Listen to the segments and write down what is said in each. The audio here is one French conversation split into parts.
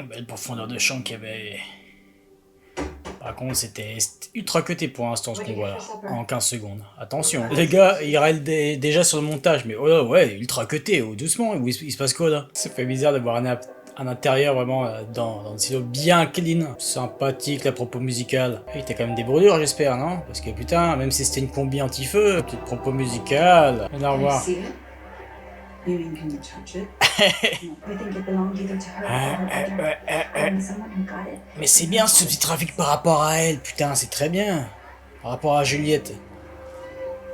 Belle profondeur de champ qu'il y avait. Par contre, c'était ultra cuté pour l'instant ce qu'on voit là, en 15 secondes. Attention, les gars, ils râlent déjà sur le montage, mais oh là, ouais, ultra cuté, oh, doucement, il se passe quoi là? Ça fait bizarre de voir un intérieur vraiment dans le silo bien clean, sympathique, la propos musicale. Il était quand même des brûlures, j'espère, non? Parce que putain, même si c'était une combi anti-feu, petite propos musicale, rien à revoir. Mais c'est bien ce petit trafic par rapport à elle, putain, c'est très bien. Par rapport à Juliette.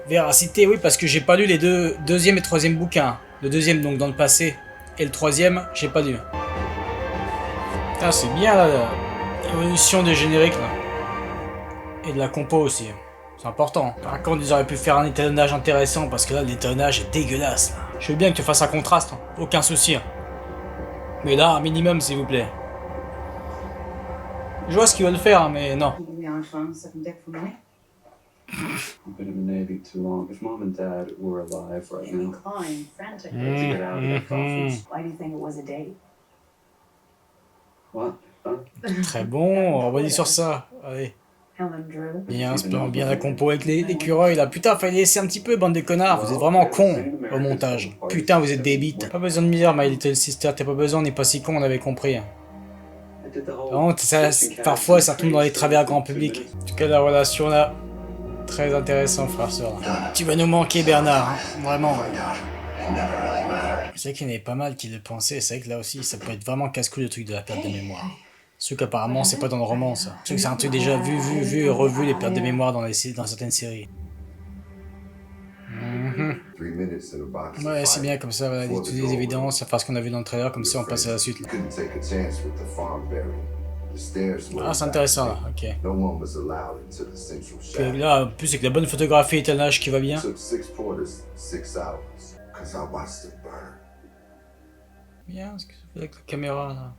Véracité, oui, parce que j'ai pas lu les deuxième et troisième bouquins. Le deuxième, donc, dans le passé. Et le troisième, j'ai pas lu. Putain, c'est bien, là, l'évolution des génériques, là. Et de la compo aussi. C'est important. Par contre, ils auraient pu faire un étalonnage intéressant, parce que là, l'étalonnage est dégueulasse, là. Je veux bien que tu fasses un contraste, hein. Aucun souci. Mais là, un minimum, s'il vous plaît. Je vois ce qu'ils veulent faire, hein, mais non. I've been in the Navy too long. If Mom and Dad were alive right now, Klein frantically to get out of their coffins. Why do you think it was a date? What? Huh? Très bon, on rebondit sur ça. Allez. Helen Drew. Bien la compo avec l'écureuil là. Putain, fallait laisser un petit peu, bande de connards. Vous êtes vraiment cons au montage. Putain, vous êtes des bites. Pas besoin de misère, My Little Sister. T'as pas besoin, on n'est pas si con, on avait compris. Non, parfois, ça tombe dans les travers grand public. En tout cas, la relation là, très intéressant, frère-sœur. Tu vas nous manquer, Bernard. Hein. Vraiment. C'est vrai qu'il y en avait pas mal qui le pensaient. C'est vrai que là aussi, ça peut être vraiment casse-couille le truc de la perte de mémoire. Sauf qu'apparemment, c'est pas dans le roman, ça. Sauf que c'est un truc déjà vu et revu, les pertes de mémoire dans certaines séries. Ouais, c'est bien comme ça, voilà, toutes les évidences, ça fera ce qu'on a vu dans le trailer, comme ça on passe à la suite. Là. Ah, c'est intéressant là, ok. Puis là, en plus avec la bonne photographie et étalonnage qui va bien. Bien, ce que ça fait avec la caméra là.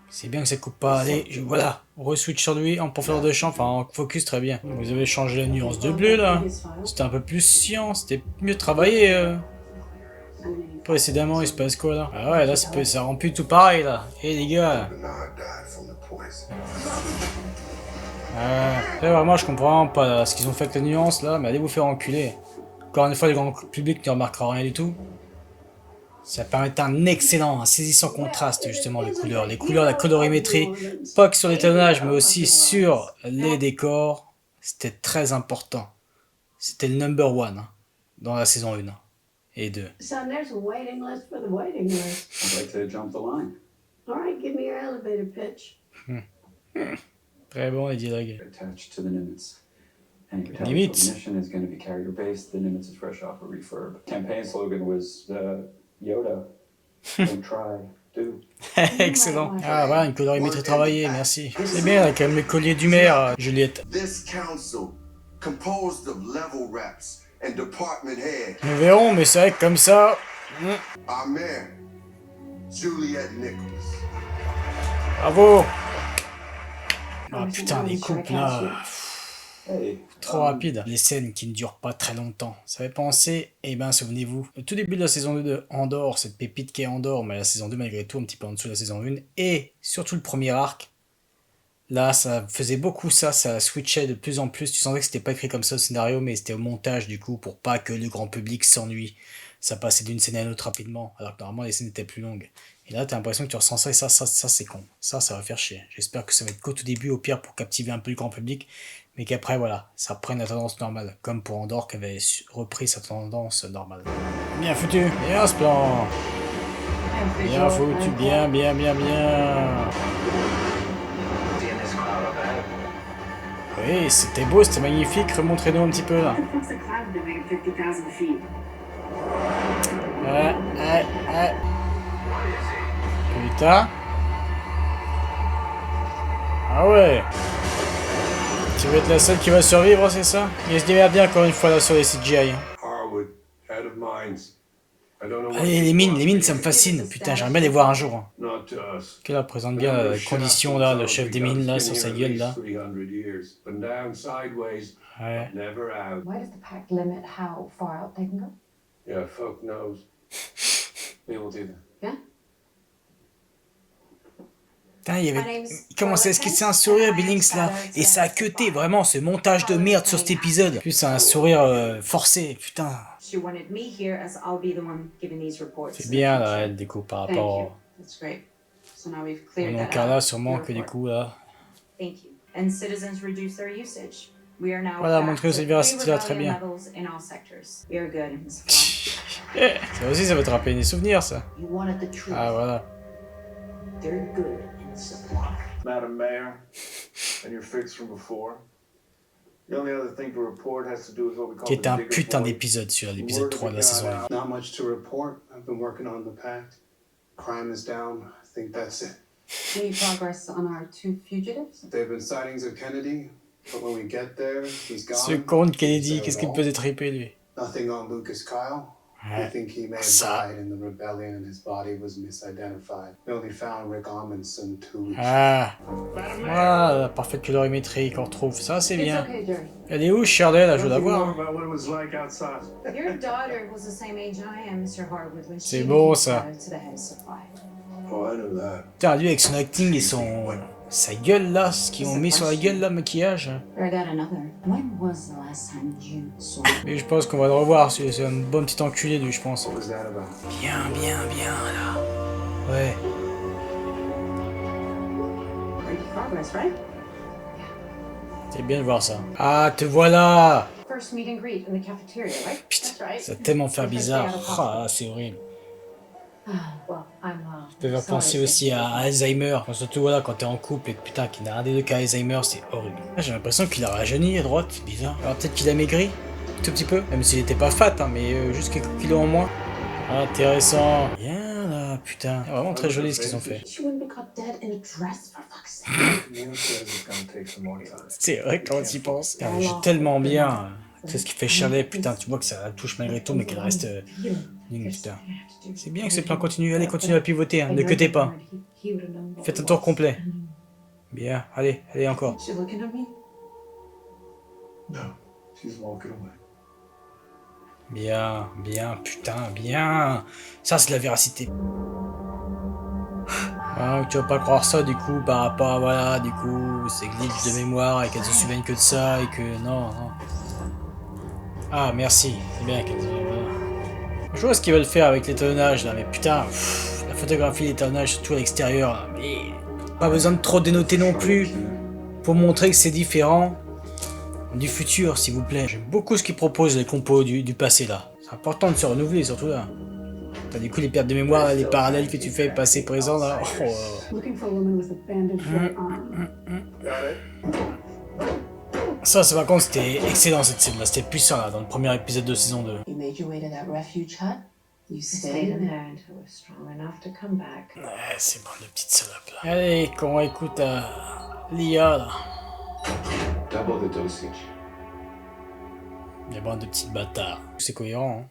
C'est bien que ça coupe pas. Allez, voilà, on re-switch sur lui en profondeur de champ, enfin en focus, très bien. Vous avez changé la nuance de bleu là. C'était un peu plus cyan, c'était mieux travaillé. Précédemment, il se passe quoi là? Ah ouais, là ça rend plus tout pareil là. Et les gars. Là vraiment, je comprends pas ce qu'ils ont fait avec la nuance là, mais allez vous faire enculer. Encore une fois, le grand public ne remarquera rien du tout. Ça permet un excellent, un saisissant contraste justement les couleurs, la colorimétrie, pas que sur l'étalonnage mais aussi sur les décors, c'était très important. C'était le number one hein, dans la saison 1 et 2. Son, there's a waiting list for the waiting list. I'd like to jump the line. All right, give me your elevator pitch. Très bon les dialogues. Attached to the Nimitz. And your Nimitz. mission is going to be carrier based. The Nimitz is fresh off a refurb. Campaign slogan was Yoda. Don't try, do. Excellent. Ah voilà, une colorimétrie travaillée, merci. C'est bien là, quand même le collier du maire, Juliette. This council, composed of level reps and department heads, Nous verrons, mais c'est vrai que comme ça... our mayor, Juliette Nichols. Bravo. Ah putain, les coupes là... Hey. Trop rapide. Les scènes qui ne durent pas très longtemps. Ça fait penser, eh ben souvenez-vous, au tout début de la saison 2 de Andor, cette pépite qui est Andor, mais la saison 2 malgré tout un petit peu en dessous de la saison 1, et surtout le premier arc, là ça faisait beaucoup ça switchait de plus en plus, tu sentais que c'était pas écrit comme ça au scénario, mais c'était au montage du coup, pour pas que le grand public s'ennuie. Ça passait d'une scène à une autre rapidement, alors que normalement les scènes étaient plus longues. Et là t'as l'impression que tu ressens ça, et ça c'est con. Ça va faire chier. J'espère que ça va être qu'au tout début, au pire pour captiver un peu le grand public, mais qu'après voilà, ça reprenne la tendance normale, comme pour Andor qui avait repris sa tendance normale. Bien foutu, bien ce plan. Bien foutu, bien. Oui, c'était beau, c'était magnifique, remontrez-nous un petit peu là. Putain. Ah ouais. Tu veux être la seule qui va survivre, c'est ça? Il se démerde bien encore une fois là sur les CGI. Allez, les mines, ça me fascine. Putain, j'aimerais bien les voir un jour. Qu'elle représente bien la condition là, le chef des mines là, sur sa gueule là. Ouais. Why does the pact limit how far out they can go? Yeah, fuck knows. We will do that. Yeah? Putain, il commençait à se kisser un sourire, Billings, là. Et ça a cuté, vraiment, ce montage de merde sur cet épisode. En plus, c'est un sourire forcé, putain. She wanted me here as I'll be the one giving these reports. C'est in the bien, future. là, elle, du coup, par Thank you. rapport That's great. So now we've au cleared nom that Carla, up. sûrement Your que du report. coup, là. Thank you. And citizens reduce their usage. We are now Voilà, back montrez-vous to cette véracité-là, très pre-rebellion bien. levels in all sectors. We are good, Ms. Fly. Ça aussi, ça va te rappeler des souvenirs, ça. You wanted the truth. Ah, voilà. They're good in supply. Madam Mayor, and your fix from before. The only other thing to report has to do with what we call Qui the était un Digger putain Point. d'épisode, celui-là, l'épisode 3 de la saison 1. Not much to report. I've been working on the pact. Crime is down. I think that's it. Any progress on our two fugitives? There have been sightings of Kennedy, but when we get there, he's gone. Ce con de Kennedy, qu'est-ce qu'il peut détriper, lui? Nothing on Lucas Kyle. I Ouais. think he may have Ça. died in the rebellion and his body was misidentified. We only found Rick Amundsen 2 weeks Ah, la parfaite colorimétrie qu'on retrouve, ça c'est It's bien. okay, Jerry. Elle est où, Shirley, là, je veux la Tell me more voir. about what it was like outside. Your daughter was the same age I am, Mr. Harwood, when C'est she beau, became ça. promoted to the head of supply. Oh, I know that. Putain, lui avec son acting et sa gueule là, ce qu'ils ont mis sur la gueule là, maquillage. I got another. When was the last time you saw Mais je pense qu'on va le revoir, c'est un bon petit enculé lui, je pense. What was that about? Bien, bien, bien là. Ouais. Great progress, right? C'est bien de voir ça. Ah, te voilà. first meet and greet in the cafeteria, right? Putain, That's right. ça va tellement faire The first bizarre. day out of Ah, c'est horrible. Well, I'm Ça peut faire penser aussi à Alzheimer. Enfin, surtout voilà, quand t'es en couple et que putain, qu'il n'a rien des deux qu'à Alzheimer, c'est horrible. Ah, j'ai l'impression qu'il a rajeuni à droite, c'est bizarre. Alors peut-être qu'il a maigri, tout petit peu. Même s'il était pas fat, hein, mais juste quelques kilos en moins. Intéressant. Bien là, putain. C'est vraiment très joli ce qu'ils ont fait. She wouldn't be caught dead in a dress, for fuck's sake. Neil says it's gonna take some more time. C'est vrai quand tu y penses. Putain, mais j'ai tellement bien. C'est ce qui fait Shirley, putain, tu vois que ça la touche malgré tout, mais qu'elle reste digne, putain. C'est bien que ce plan continue. Allez, continue à pivoter, hein. Ne queutez pas. Faites un tour complet. Bien, allez, allez encore. She looking at me? No, she's walking away. Bien, bien, putain, bien. Ça, c'est de la véracité. Ah, tu vas pas croire ça, du coup, par rapport à, voilà, du coup, c'est glitch de mémoire et qu'elle se souvienne que de ça et que... Non, non. Ah, merci. C'est bien qu'elle... Voilà. Je vois ce qu'ils veulent faire avec l'étalonnage, là, mais putain, la photographie, l'étalonnage, surtout à l'extérieur, là, mais... Pas besoin de trop dénoter non plus, pour montrer que c'est différent du futur, s'il vous plaît. J'aime beaucoup ce qu'ils proposent, les compos du passé, là. C'est important de se renouveler, surtout là. T'as du coup les pertes de mémoire, là, les parallèles que tu fais passé, présent, là. Oh, Looking for a woman with a bandage right arm. Ça, par contre, c'était excellent, cette scène-là. C'était puissant, là, dans le premier épisode de saison 2. You made your way to that refuge hut? You I stayed stayed in in there? there until we're strong enough to come back. Ouais, c'est bon, de petites salopes, là. Allez, qu'on écoute l'IA, là. Double the dosage. Les bandes de petites bâtards. C'est cohérent, hein.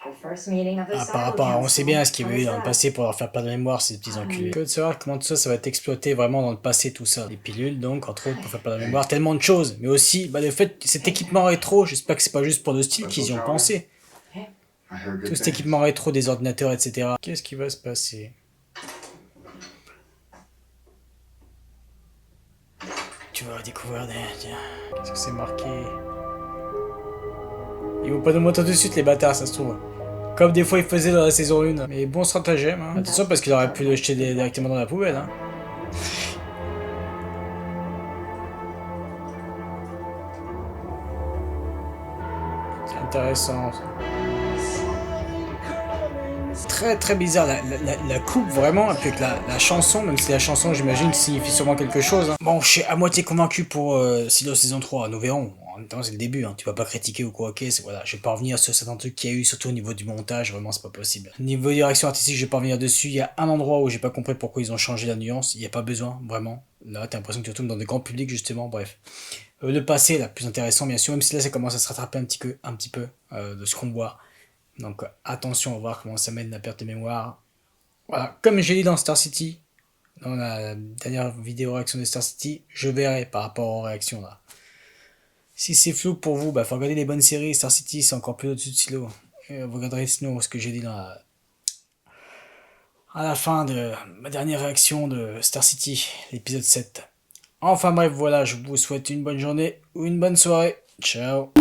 The first meeting of the Ah, Cyber par rapport à... On Council. sait bien ce qu'il y What avait eu is dans le that? passé pour leur faire perdre la mémoire, ces petits enculés. Que de savoir comment tout ça, ça va être exploité vraiment dans le passé, tout ça. Les pilules, donc, entre autres, pour faire perdre la mémoire. Tellement de choses. Mais aussi, bah, le fait que cet équipement rétro, j'espère que c'est pas juste pour le style qu'ils y ont pensé. I heard good Tout cet things. équipement rétro, des ordinateurs, etc. Qu'est-ce qui va se passer? Tu vas découvrir des... Tiens, qu'est-ce que c'est marqué? Ils vont pas nous montrer tout de suite les bâtards, ça se trouve. Comme des fois ils faisaient dans la saison 1. Mais bon stratagème, hein. Attention parce qu'il aurait pu le jeter directement dans la poubelle, hein. C'est intéressant. Très très bizarre la coupe vraiment, et puis avec la chanson, même si la chanson j'imagine signifie sûrement quelque chose, hein. Bon, je suis à moitié convaincu pour Silo saison 3, nous verrons. En même temps c'est le début, hein. Tu vas pas critiquer ou quoi, ok, voilà, je vais pas revenir sur certains trucs qu'il y a eu, surtout au niveau du montage, vraiment c'est pas possible. Niveau direction artistique, je vais pas revenir dessus, il y a un endroit où j'ai pas compris pourquoi ils ont changé la nuance, il y a pas besoin, vraiment. Là t'as l'impression que tu retournes dans des grands publics justement, bref. Le passé, là, plus intéressant bien sûr, même si là ça commence à se rattraper un petit peu de ce qu'on voit. Donc attention, on va voir comment ça mène la perte de mémoire. Voilà, comme j'ai dit dans Star City, dans la dernière vidéo réaction de Star City, je verrai par rapport aux réactions là. Si c'est flou pour vous, bah faut regarder les bonnes séries. Star City c'est encore plus au-dessus de Silo. Et vous regarderez sinon ce que j'ai dit dans à la fin de ma dernière réaction de Star City, l'épisode 7. Enfin bref, voilà, je vous souhaite une bonne journée ou une bonne soirée. Ciao.